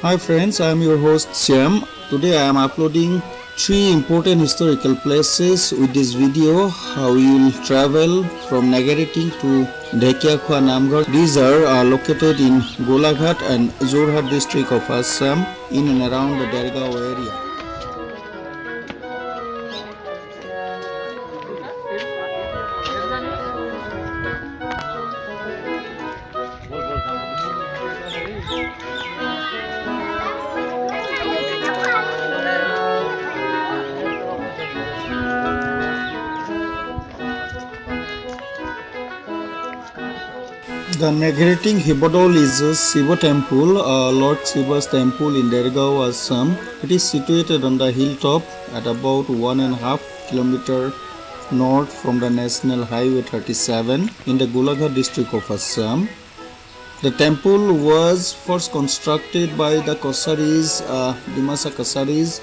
Hi friends, I am your host Shyam. Today I am uploading 3 important historical places with this video. How you will travel from Negheriting to Dhekiakhowa Namghar. These are located in Golaghat and Jorhat district of Assam in and around the Dhekiakhowa area. The Negheriting Doul is a Shiva temple, Lord Shiva's temple in Dhekiakhowa, Assam. It is situated on the hilltop at about 1.5 km north from the National Highway 37 in the Golaghat district of Assam. The temple was first constructed by the Kosaris, Dimasa Kosaris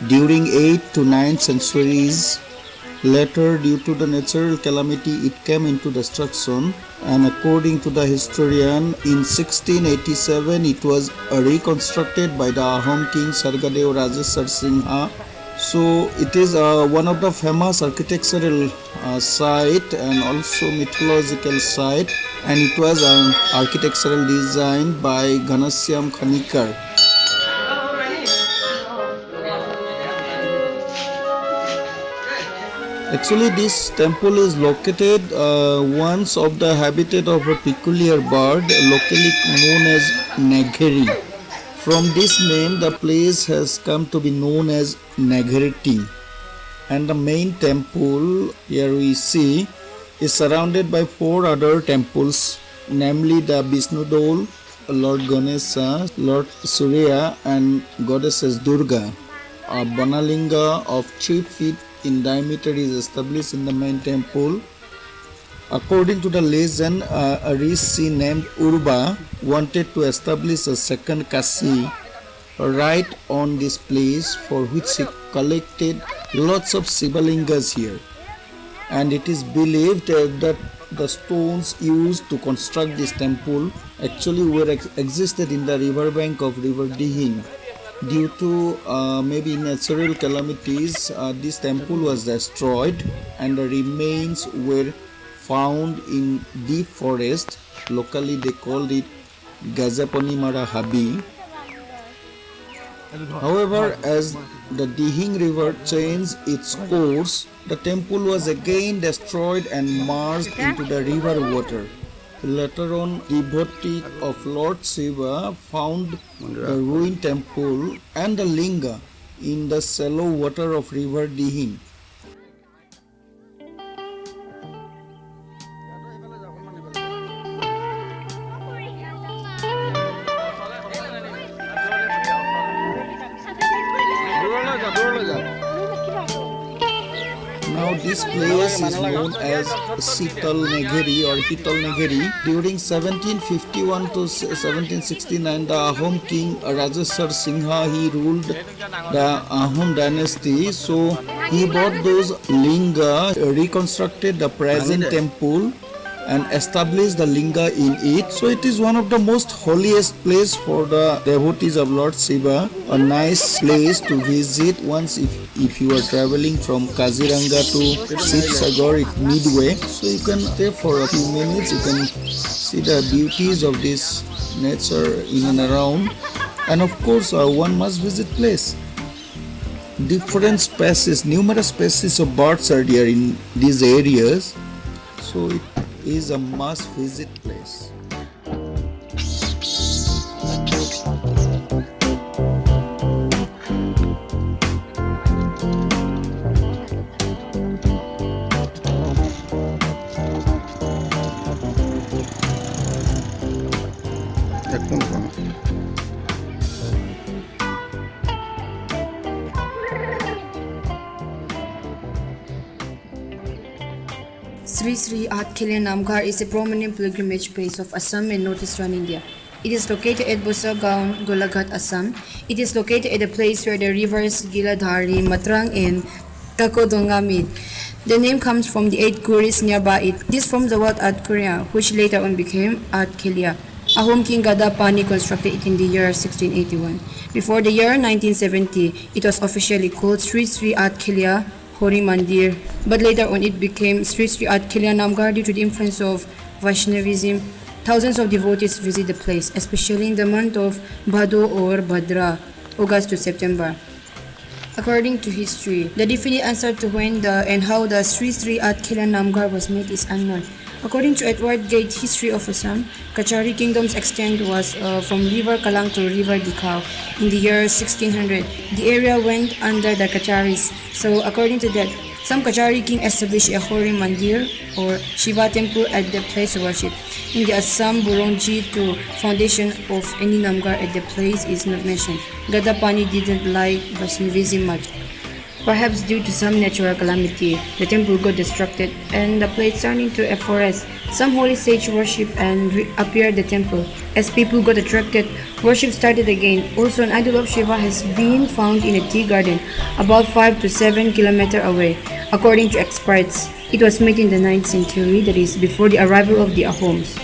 during 8th to 9th centuries. Later, due to the natural calamity, it came into destruction, and according to the historian, in 1687 it was reconstructed by the Ahom king Sargadev Rajeshwar Singha. So it is one of the famous architectural site and also mythological site, and it was an architectural design by Ghanshyam Khanikar. Actually, this temple is located once of the habitat of a peculiar bird locally known as Negheri. From this name, the place has come to be known as Negheriting. And the main temple, here we see, is surrounded by 4 other temples, namely the Vishnu Doul, Lord Ganesha, Lord Surya, and goddesses Durga. A Banalinga of 3 feet in diameter is established in the main temple. According to the legend, a rishi named Urba wanted to establish a second Kashi right on this place, for which he collected lots of Shivalingas here. And it is believed that the stones used to construct this temple actually existed in the riverbank of river Dihing. Due to maybe natural calamities, this temple was destroyed and the remains were found in deep forest. Locally they called it Gajapanimara Habi. However, as the Dihing river changed its course, the temple was again destroyed and merged into the river water. Later on, devotees of Lord Shiva found the ruined temple and the linga in the shallow water of river Dihing. Now this place is known as Sital Negheri or Hital Negheri. During 1751 to 1769, the Ahom king Rajeshwar Singha, he ruled the Ahom dynasty. So he bought those linga, reconstructed the present temple and established the linga in it. So it is one of the most holiest place for the devotees of Lord Shiva. A nice place to visit once if you are traveling from Kaziranga to Shiva Sagar midway. So you can stay for a few minutes, you can see the beauties of this nature in and around. And of course one must visit place. Different species, numerous species of birds are there in these areas. So it is a must visit place. Sri Athkheliya Namghar is a prominent pilgrimage place of Assam and northeastern India. It is located at Bosagaon, Golaghat, Assam. It is located at a place where the rivers Giladhari, Matrang, and Kakodonga meet. The name comes from the 8 Guris nearby it. This from the word Athkheliya, which later on became Athkheliya. Ahom King Gada Pani constructed it in the year 1681. Before the year 1970, it was officially called Sri Sri Athkheliya Hori Mandir, but later on it became Sri Sri Athkheliya Namghar due to the influence of Vaishnavism. Thousands of devotees visit the place, especially in the month of Bhado or Bhadra, August to September. According to history, the definite answer to when and how the Sri Sri Athkheliya Namghar was made is unknown. According to Edward Gate History of Assam, Kachari Kingdom's extent was from River Kalang to River Dhekiakhowa. In the year 1600, the area went under the Kacharis. So according to that, some Kachari king established a Hori Mandir or Shiva temple at the place of worship. In the Assam Burongji to foundation of any Namghar at the place is not mentioned. Gadapani didn't like Vaishnavism much. Perhaps due to some natural calamity, the temple got destructed and the place turned into a forest. Some holy sage worship and appeared the temple. As people got attracted, worship started again. Also, an idol of Shiva has been found in a tea garden about 5 to 7 kilometers away. According to experts, it was made in the 9th century, that is, before the arrival of the Ahoms.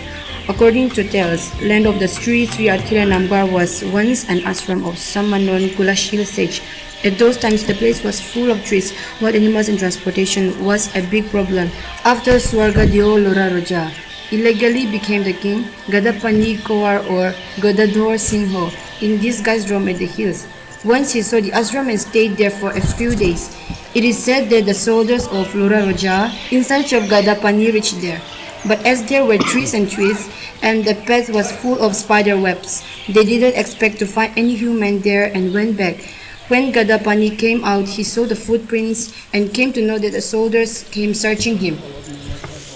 According to tales, land of the Sri Sri Athkheliya Namghar was once an ashram of Samanon Kulashil sage. At those times, the place was full of trees, while animals and transportation was a big problem. After Swargadio Lora Raja illegally became the king, Gadapani Kowar or Godador Singho in disguise roamed at the hills. Once he saw the ashram and stayed there for a few days. It is said that the soldiers of Lora Raja in search of Gadapani reached there. But as there were trees and the path was full of spider webs, they didn't expect to find any human there and went back. When Gadapani came out, he saw the footprints and came to know that the soldiers came searching him.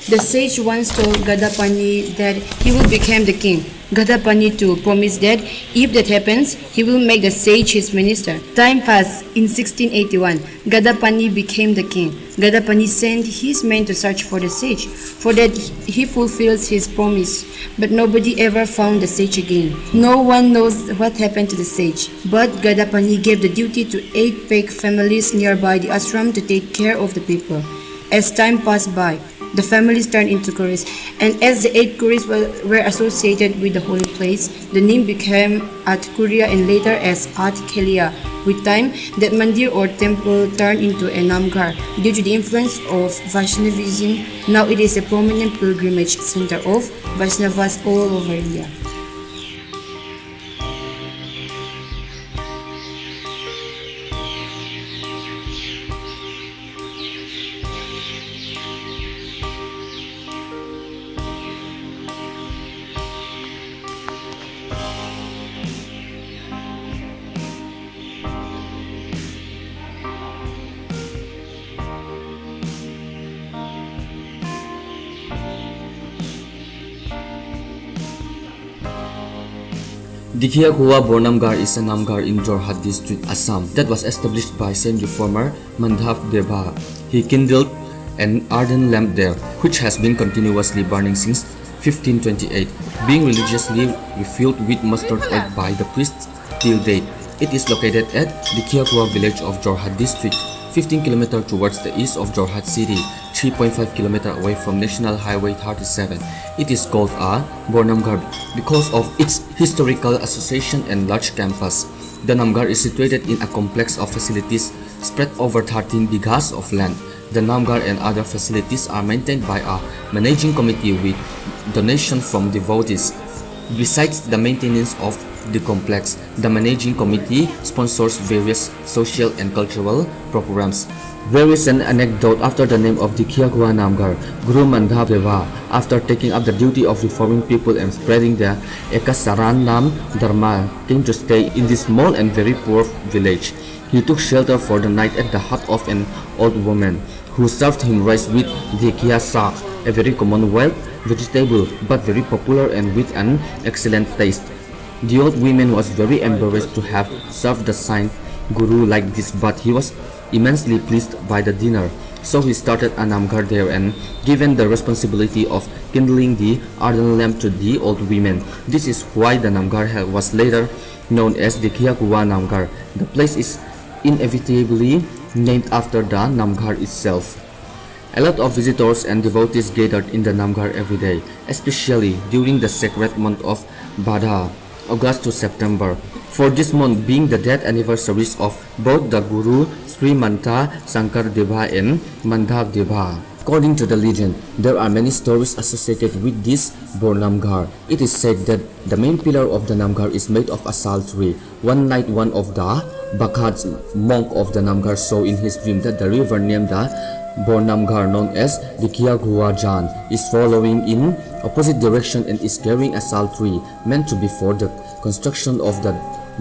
The sage once told Gadapani that he will become the king. Gadapani too promised that if that happens, he will make the sage his minister. Time passed. In 1681, Gadapani became the king. Gadapani sent his men to search for the sage. For that, he fulfills his promise. But nobody ever found the sage again. No one knows what happened to the sage. But Gadapani gave the duty to 8 Pek families nearby the ashram to take care of the people. As time passed by, the families turned into Kuris, and as the 8 Kuris were associated with the holy place, the name became Athkheliya and later as Athkheliya. With time, that mandir or temple turned into a Namghar. Due to the influence of Vaishnavism, now it is a prominent pilgrimage center of Vaishnavas all over India. Dhekiakhowa Bornaamghar is a Namghar in Jorhat district, Assam, that was established by Saint reformer Mandhav Deva. He kindled an ardent lamp there, which has been continuously burning since 1528, being religiously refilled with mustard oil by the priests till date. It is located at Dhekiakhowa village of Jorhat district, 15 km towards the east of Jorhat city, 3.5 km away from National Highway 37. It is called a Bornaamghar because of its historical association and large campus. The Namghar is situated in a complex of facilities spread over 13 bighas of land. The Namghar and other facilities are maintained by a managing committee with donation from devotees. Besides the maintenance of the complex, the managing committee sponsors various social and cultural programs. There is an anecdote after the name of Dhekiakhowa Namghar. Guru Mandhav Deva, after taking up the duty of reforming people and spreading the Ekasaranam Dharma, came to stay in this small and very poor village. He took shelter for the night at the hut of an old woman, who served him rice with Dhekiya Sagar, a very common wild vegetable, but very popular and with an excellent taste. The old woman was very embarrassed to have served the saint Guru like this, but he was immensely pleased by the dinner. So he started a Namghar there and given the responsibility of kindling the ardent lamp to the old women. This is why the Namghar was later known as Dhekiakhowa Namghar. The place is inevitably named after the Namghar itself. A lot of visitors and devotees gathered in the Namghar every day, especially during the sacred month of Bhadra, August to September. For this month being the death anniversaries of both the Guru Srimanta Shankar Deva and Madhav Deva. According to the legend, there are many stories associated with this Bornaamghar. It is said that the main pillar of the Namghar is made of a sal tree. One night, one of the Bhakhats monk of the Namghar saw in his dream that the river named the Bornaamghar, known as Dhekiakhowa, is flowing in opposite direction and is carrying a sal tree meant to be for the construction of the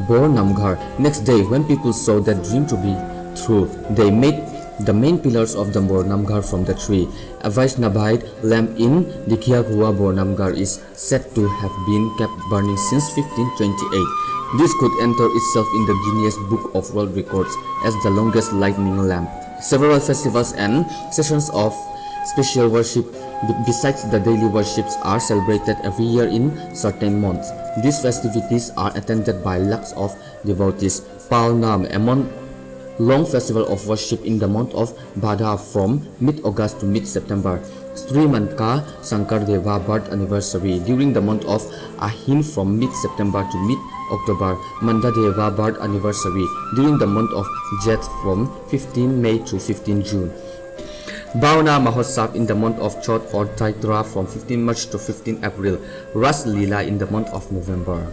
Bornaamghar. Next day, when people saw that dream to be true, they made the main pillars of the Bornaamghar from the tree. A Vaishnavite lamp in Dhekiakhowa Bornaamghar is said to have been kept burning since 1528. This could enter itself in the Guinness Book of World Records as the longest lightning lamp. Several festivals and sessions of special worship besides the daily worships are celebrated every year in certain months. These festivities are attended by lakhs of devotees. Palnam, a long festival of worship in the month of Bhadra from mid-August to mid-September. Srimanta Shankar Deva birth anniversary during the month of Ahin from mid-September to mid-October. Manda Deva birth anniversary during the month of Jet from 15 May to 15 June. Bhauna Mahotsav in the month of Chot or Chaitra from 15 March to 15 April. Ras Leela in the month of November.